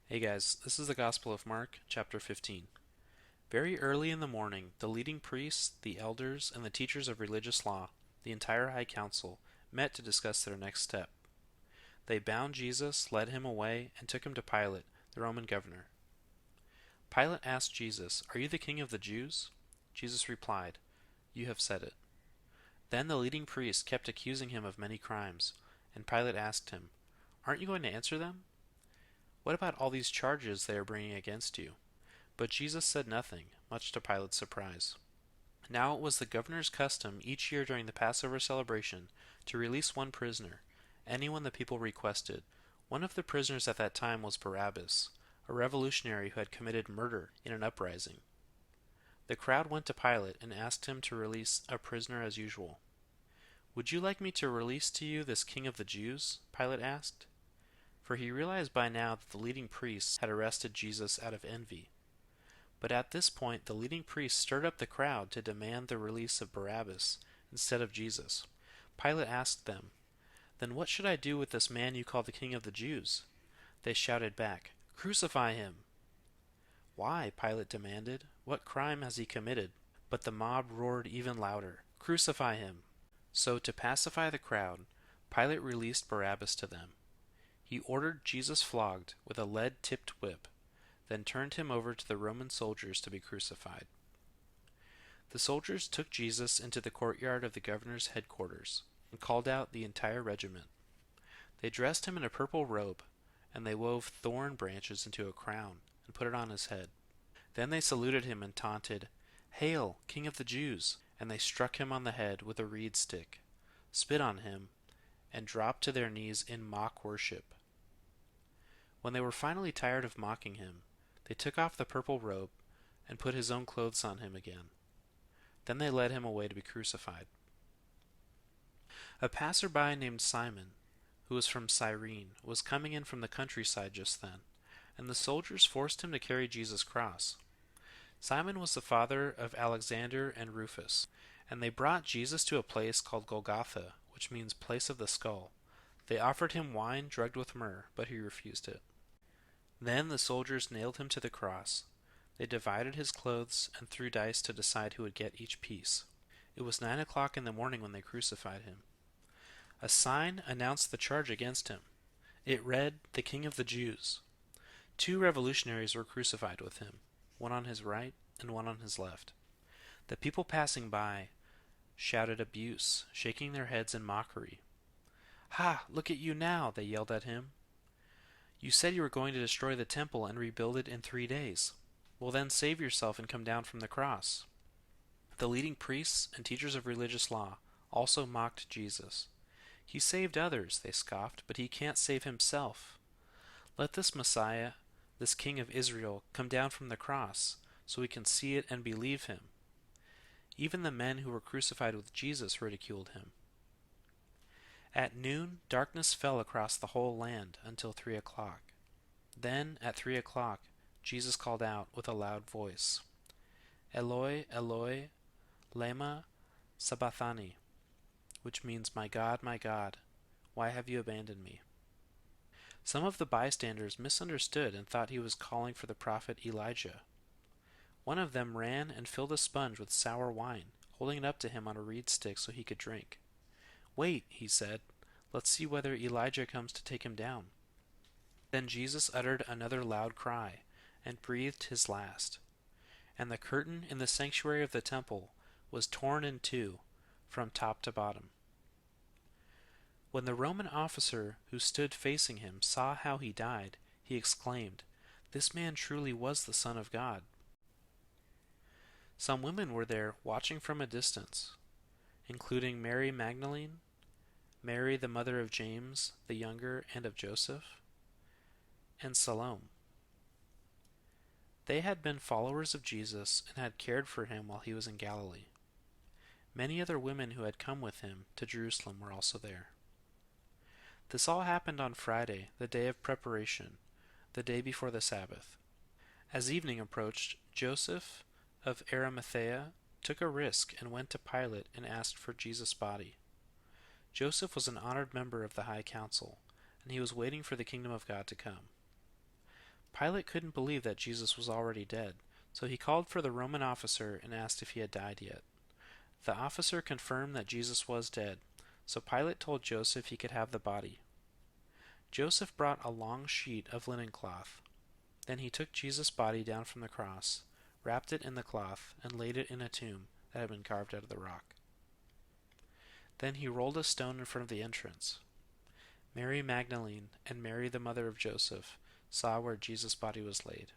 Hey guys, this is the Gospel of Mark, chapter 15. Very early in the morning, the leading priests, the elders, and the teachers of religious law, the entire high council, met to discuss their next step. They bound Jesus, led him away, and took him to Pilate, the Roman governor. Pilate asked Jesus, "Are you the king of the Jews?" Jesus replied, "You have said it." Then the leading priests kept accusing him of many crimes, and Pilate asked him, "Aren't you going to answer them? What about all these charges they are bringing against you?" But Jesus said nothing, much to Pilate's surprise. Now it was the governor's custom each year during the Passover celebration to release one prisoner, anyone the people requested. One of the prisoners at that time was Barabbas, a revolutionary who had committed murder in an uprising. The crowd went to Pilate and asked him to release a prisoner as usual. "Would you like me to release to you this king of the Jews?" Pilate asked. For he realized by now that the leading priests had arrested Jesus out of envy. But at this point the leading priests stirred up the crowd to demand the release of Barabbas instead of Jesus. Pilate asked them, "Then what should I do with this man you call the king of the Jews?" They shouted back, "Crucify him!" "Why?" Pilate demanded. "What crime has he committed?" But the mob roared even louder, "Crucify him!" So to pacify the crowd, Pilate released Barabbas to them. He ordered Jesus flogged with a lead-tipped whip, then turned him over to the Roman soldiers to be crucified. The soldiers took Jesus into the courtyard of the governor's headquarters and called out the entire regiment. They dressed him in a purple robe, and they wove thorn branches into a crown and put it on his head. Then they saluted him and taunted, "Hail, King of the Jews!" And they struck him on the head with a reed stick, spit on him, and dropped to their knees in mock worship. When they were finally tired of mocking him, they took off the purple robe and put his own clothes on him again. Then they led him away to be crucified. A passerby named Simon, who was from Cyrene, was coming in from the countryside just then, and the soldiers forced him to carry Jesus' cross. Simon was the father of Alexander and Rufus, and they brought Jesus to a place called Golgotha, which means place of the skull. They offered him wine drugged with myrrh, but he refused it. Then the soldiers nailed him to the cross. They divided his clothes and threw dice to decide who would get each piece. It was 9 o'clock in the morning when they crucified him. A sign announced the charge against him. It read, "The King of the Jews." 2 revolutionaries were crucified with him, one on his right and one on his left. The people passing by shouted abuse, shaking their heads in mockery. "Ha! Look at you now!" they yelled at him. "You said you were going to destroy the temple and rebuild it in 3 days. Well then save yourself and come down from the cross." The leading priests and teachers of religious law also mocked Jesus. "He saved others," they scoffed, "but he can't save himself. Let this Messiah, this King of Israel, come down from the cross, so we can see it and believe him." Even the men who were crucified with Jesus ridiculed him. At noon, darkness fell across the whole land until 3 o'clock. Then, at 3 o'clock, Jesus called out with a loud voice, "Eloi, Eloi, lema sabachthani," which means, my God, why have you abandoned me?" Some of the bystanders misunderstood and thought he was calling for the prophet Elijah. One of them ran and filled a sponge with sour wine, holding it up to him on a reed stick so he could drink. "Wait," he said, "let's see whether Elijah comes to take him down." Then Jesus uttered another loud cry, and breathed his last. And the curtain in the sanctuary of the temple was torn in two, from top to bottom. When the Roman officer who stood facing him saw how he died, he exclaimed, "This man truly was the Son of God." Some women were there watching from a distance, including Mary Magdalene, Mary the mother of James the younger and of Joseph, and Salome. They had been followers of Jesus and had cared for him while he was in Galilee. Many other women who had come with him to Jerusalem were also there. This all happened on Friday, the day of preparation, the day before the Sabbath. As evening approached, Joseph of Arimathea took a risk and went to Pilate and asked for Jesus' body. Joseph was an honored member of the high council, and he was waiting for the kingdom of God to come. Pilate couldn't believe that Jesus was already dead, so he called for the Roman officer and asked if he had died yet. The officer confirmed that Jesus was dead, so Pilate told Joseph he could have the body. Joseph brought a long sheet of linen cloth. Then he took Jesus' body down from the cross, wrapped it in the cloth, and laid it in a tomb that had been carved out of the rock. Then he rolled a stone in front of the entrance. Mary Magdalene and Mary the mother of Joseph saw where Jesus' body was laid.